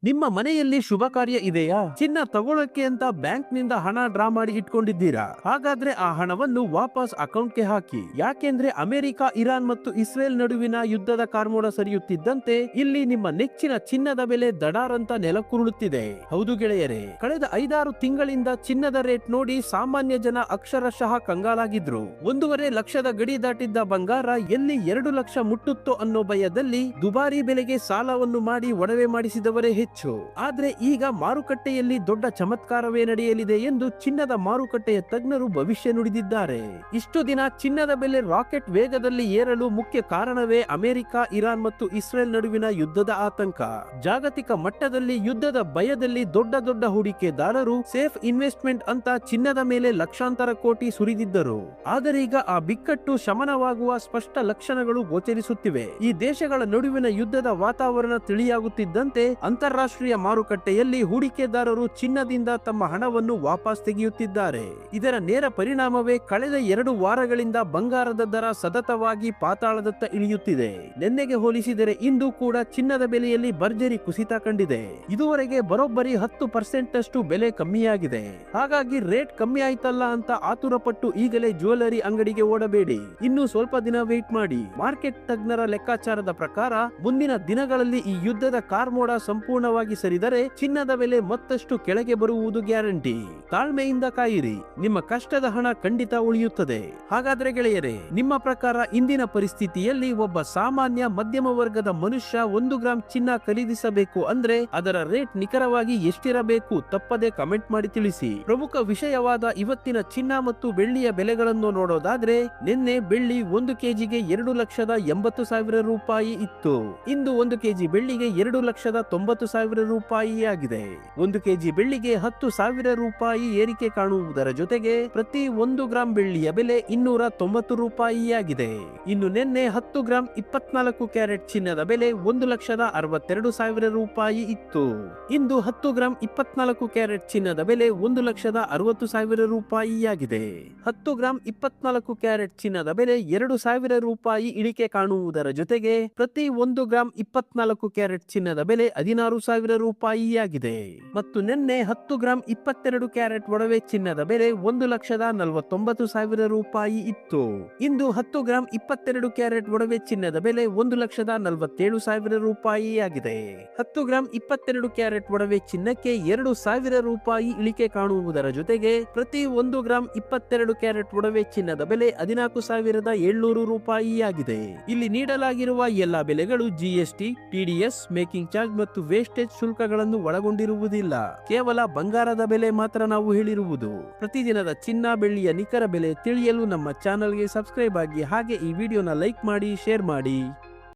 ನಿಮ್ಮ ಮನೆಯಲ್ಲಿ ಶುಭ ಕಾರ್ಯ ಇದೆಯಾ? ಚಿನ್ನ ತಗೊಳ್ಳಕ್ಕೆ ಅಂತ ಬ್ಯಾಂಕ್ ನಿಂದ ಹಣ ಡ್ರಾ ಮಾಡಿ ಇಟ್ಕೊಂಡಿದ್ದೀರಾ? ಹಾಗಾದ್ರೆ ಆ ಹಣವನ್ನು ವಾಪಸ್ ಅಕೌಂಟ್ಗೆ ಹಾಕಿ. ಯಾಕೆಂದ್ರೆ ಅಮೆರಿಕ, ಇರಾನ್ ಮತ್ತು ಇಸ್ರೇಲ್ ನಡುವಿನ ಯುದ್ಧದ ಕಾರ್ಮೋಡ ಸರಿಯುತ್ತಿದ್ದಂತೆ ಇಲ್ಲಿ ನಿಮ್ಮ ನೆಚ್ಚಿನ ಚಿನ್ನದ ಬೆಲೆ ದಡಾರಂತ ನೆಲಕ್ಕುರುಳುತ್ತಿದೆ. ಹೌದು ಗೆಳೆಯರೇ, ಕಳೆದ 5-6 ತಿಂಗಳಿಂದ ಚಿನ್ನದ ರೇಟ್ ನೋಡಿ ಸಾಮಾನ್ಯ ಜನ ಅಕ್ಷರಶಃ ಕಂಗಾಲಾಗಿದ್ರು. 1.5 ಲಕ್ಷದ ಗಡಿ ದಾಟಿದ್ದ ಬಂಗಾರ ಎಲ್ಲಿ 2 ಲಕ್ಷ ಮುಟ್ಟುತ್ತೋ ಅನ್ನೋ ಭಯದಲ್ಲಿ ದುಬಾರಿ ಬೆಲೆಗೆ ಸಾಲವನ್ನು ಮಾಡಿ ಒಡವೆ ಮಾಡಿಸಿದವರೇ ಹೆಚ್ಚು. ಆದ್ರೆ ಈಗ ಮಾರುಕಟ್ಟೆಯಲ್ಲಿ ದೊಡ್ಡ ಚಮತ್ಕಾರವೇ ನಡೆಯಲಿದೆ ಎಂದು ಚಿನ್ನದ ಮಾರುಕಟ್ಟೆಯ ತಜ್ಞರು ಭವಿಷ್ಯ ನುಡಿದಿದ್ದಾರೆ. ಇಷ್ಟು ದಿನ ಚಿನ್ನದ ಬೆಲೆ ರಾಕೆಟ್ ವೇಗದಲ್ಲಿ ಏರಲು ಮುಖ್ಯ ಕಾರಣವೇ ಅಮೆರಿಕ, ಇರಾನ್ ಮತ್ತು ಇಸ್ರೇಲ್ ನಡುವಿನ ಯುದ್ಧದ ಆತಂಕ. ಜಾಗತಿಕ ಮಟ್ಟದಲ್ಲಿ ಯುದ್ಧದ ಭಯದಲ್ಲಿ ದೊಡ್ಡ ದೊಡ್ಡ ಹೂಡಿಕೆದಾರರು ಸೇಫ್ ಇನ್ವೆಸ್ಟ್ಮೆಂಟ್ ಅಂತ ಚಿನ್ನದ ಮೇಲೆ ಲಕ್ಷಾಂತರ ಕೋಟಿ ಸುರಿದಿದ್ದರು. ಆದರೆ ಈಗ ಆ ಬಿಕ್ಕಟ್ಟು ಶಮನವಾಗುವ ಸ್ಪಷ್ಟ ಲಕ್ಷಣಗಳು ಗೋಚರಿಸುತ್ತಿವೆ. ಈ ದೇಶಗಳ ನಡುವಿನ ಯುದ್ಧದ ವಾತಾವರಣ ತಿಳಿಯಾಗುತ್ತಿದ್ದಂತೆ ಅಂತಾರಾಷ್ಟ್ರೀಯ ಮಾರುಕಟ್ಟೆಯಲ್ಲಿ ಹೂಡಿಕೆದಾರರು ಚಿನ್ನದಿಂದ ತಮ್ಮ ಹಣವನ್ನು ವಾಪಸ್ ತೆಗೆಯುತ್ತಿದ್ದಾರೆ. ಇದರ ನೇರ ಪರಿಣಾಮವೇ ಕಳೆದ 2 ವಾರಗಳಿಂದ ಬಂಗಾರದ ದರ ಸತತವಾಗಿ ಪಾತಾಳದತ್ತ ಇಳಿಯುತ್ತಿದೆ. ನಿನ್ನೆಗೆ ಹೋಲಿಸಿದರೆ ಇಂದು ಕೂಡ ಚಿನ್ನದ ಬೆಲೆಯಲ್ಲಿ ಭರ್ಜರಿ ಕುಸಿತ ಕಂಡಿದೆ. ಇದುವರೆಗೆ ಬರೋಬ್ಬರಿ 10% ಅಷ್ಟು ಬೆಲೆ ಕಮ್ಮಿಯಾಗಿದೆ. ಹಾಗಾಗಿ ರೇಟ್ ಕಮ್ಮಿ ಆಯ್ತಲ್ಲ ಅಂತ ಆತುರಪಟ್ಟು ಈಗಲೇ ಜ್ಯುವೆಲರಿ ಅಂಗಡಿಗೆ ಓಡಬೇಡಿ. ಇನ್ನು ಸ್ವಲ್ಪ ದಿನ ವೇಟ್ ಮಾಡಿ. ಮಾರ್ಕೆಟ್ ತಜ್ಞರ ಲೆಕ್ಕಾಚಾರದ ಪ್ರಕಾರ ಮುಂದಿನ ದಿನಗಳಲ್ಲಿ ಈ ಯುದ್ಧದ ಕಾರ್ಮೋಡ ಸಂಪೂರ್ಣವಾಗಿ ಸರಿದರೆ ಚಿನ್ನದ ಬೆಲೆ ಮತ್ತಷ್ಟು ಕೆಳಗೆ ಬರುವುದು ಗ್ಯಾರಂಟಿ. ತಾಳ್ಮೆಯಿಂದ ಕಾಯಿರಿ, ನಿಮ್ಮ ಕಷ್ಟದ ಹಣ ಖಂಡಿತ ಉಳಿಯುತ್ತದೆ. ಹಾಗಾದ್ರೆ ಗೆಳೆಯರೇ, ನಿಮ್ಮ ಪ್ರಕಾರ ಇಂದಿನ ಪರಿಸ್ಥಿತಿಯಲ್ಲಿ ಒಬ್ಬ ಸಾಮಾನ್ಯ ಮಧ್ಯಮ ವರ್ಗದ ಮನುಷ್ಯ 1 ಗ್ರಾಂ ಚಿನ್ನ ಖರೀದಿಸಬೇಕು ಅಂದ್ರೆ ಅದರ ರೇಟ್ ನಿಖರವಾಗಿ ಎಷ್ಟಿರಬೇಕು? ತಪ್ಪದೆ ಕಮೆಂಟ್ ಮಾಡಿ ತಿಳಿಸಿ. ಪ್ರಮುಖ ವಿಷಯವಾದ ಇವತ್ತಿನ ಚಿನ್ನ ಮತ್ತು ಬೆಳ್ಳಿಯ ಬೆಲೆಗಳನ್ನು ನೋಡೋದಾದ್ರೆ, ನಿನ್ನೆ ಬೆಳ್ಳಿ 1 ಕೆಜಿಗೆ 2,80,000 ರೂಪಾಯಿ ಇತ್ತು. ಇಂದು 1 ಕೆಜಿ ಬೆಳ್ಳಿಗೆ 2,90,000 ರೂಪಾಯಿ ಆಗಿದೆ. 1 ಕೆಜಿ ಬೆಳ್ಳಿಗೆ 10,000 ರೂಪಾಯಿ ಏರಿಕೆ ಕಾಣುವುದರ ಜೊತೆಗೆ ಪ್ರತಿ 1 ಗ್ರಾಂ ಬೆಳ್ಳಿಯ ಬೆಲೆ 290 ರೂಪಾಯಿ ಆಗಿದೆ. ಇನ್ನು ನಿನ್ನೆ 10 ಗ್ರಾಂ 24 ಕ್ಯಾರೆಟ್ ಚಿನ್ನದ ಬೆಲೆ 1,62,000 ರೂಪಾಯಿ ಇತ್ತು. ಇಂದು 10 ಗ್ರಾಂ 24 ಕ್ಯಾರೆಟ್ ಚಿನ್ನದ ಬೆಲೆ 1,60,000 ರೂಪಾಯಿ ಆಗಿದೆ. 10 ಗ್ರಾಂ 24 ಕ್ಯಾರೆಟ್ ಚಿನ್ನದ ಬೆಲೆ 2,000 ರೂಪಾಯಿ ಇಳಿಕೆ ಕಾಣುವುದರ ಜೊತೆಗೆ ಪ್ರತಿ 1 ಗ್ರಾಂ 24 ಕ್ಯಾರೆಟ್ ಚಿನ್ನದ ಬೆಲೆ 16,000 ರೂಪಾಯಿ ಆಗಿದೆ. ಮತ್ತು ನಿನ್ನೆ 10 ಗ್ರಾಂ 22 ಕ್ಯಾರೆಟ್ ಒಡವೆ ಚಿನ್ನದ ಬೆಲೆ 1,49,000 ರೂಪಾಯಿ ಇತ್ತು. ಇಂದು 10 ಗ್ರಾಂ 22 ಕ್ಯಾರೆಟ್ ಒಡವೆ ಚಿನ್ನದ ಬೆಲೆ 1,47,000 ರೂಪಾಯಿ ಆಗಿದೆ. 10 ಗ್ರಾಂ 22 ಕ್ಯಾರೆಟ್ ಒಡವೆ ಚಿನ್ನಕ್ಕೆ 2,000 ರೂಪಾಯಿ ಇಳಿಕೆ ಕಾಣುವುದರ ಜೊತೆಗೆ ಪ್ರತಿ 1 ಗ್ರಾಂ 22 ಕ್ಯಾರೆಟ್ ಒಡವೆ ಚಿನ್ನದ ಬೆಲೆ 14,700 ರೂಪಾಯಿ ಆಗಿದೆ. ಇಲ್ಲಿ ನೀಡಲಾಗಿರುವ ಎಲ್ಲಾ ಬೆಲೆಗಳು ಜಿಎಸ್ಟಿ, ಟಿಡಿಎಸ್, ಮೇಕಿಂಗ್ ಚಾರ್ಜ್ ಮತ್ತು ವೇಸ್ಟೇಜ್ ಶುಲ್ಕಗಳನ್ನು ಒಳಗೊಂಡಿರುವುದಿಲ್ಲ. ಕೇವಲ ಬಂಗಾರದ ಬೆಲೆ ಮಾತ್ರ ನಾವು ಹೇಳಿರುವುದು. ಪ್ರತಿದಿನದ ಚಿನ್ನ ಬೆಳ್ಳಿಯ ನಿಖರ ಬೆಲೆ ತಿಳಿಯಲು ನಮ್ಮ ಚಾನೆಲ್ಗೆ ಸಬ್ಸ್ಕ್ರೈಬ್ ಆಗಿ, ಹಾಗೆ ಈ ವಿಡಿಯೋನ ಲೈಕ್ ಮಾಡಿ, ಶೇರ್ ಮಾಡಿ.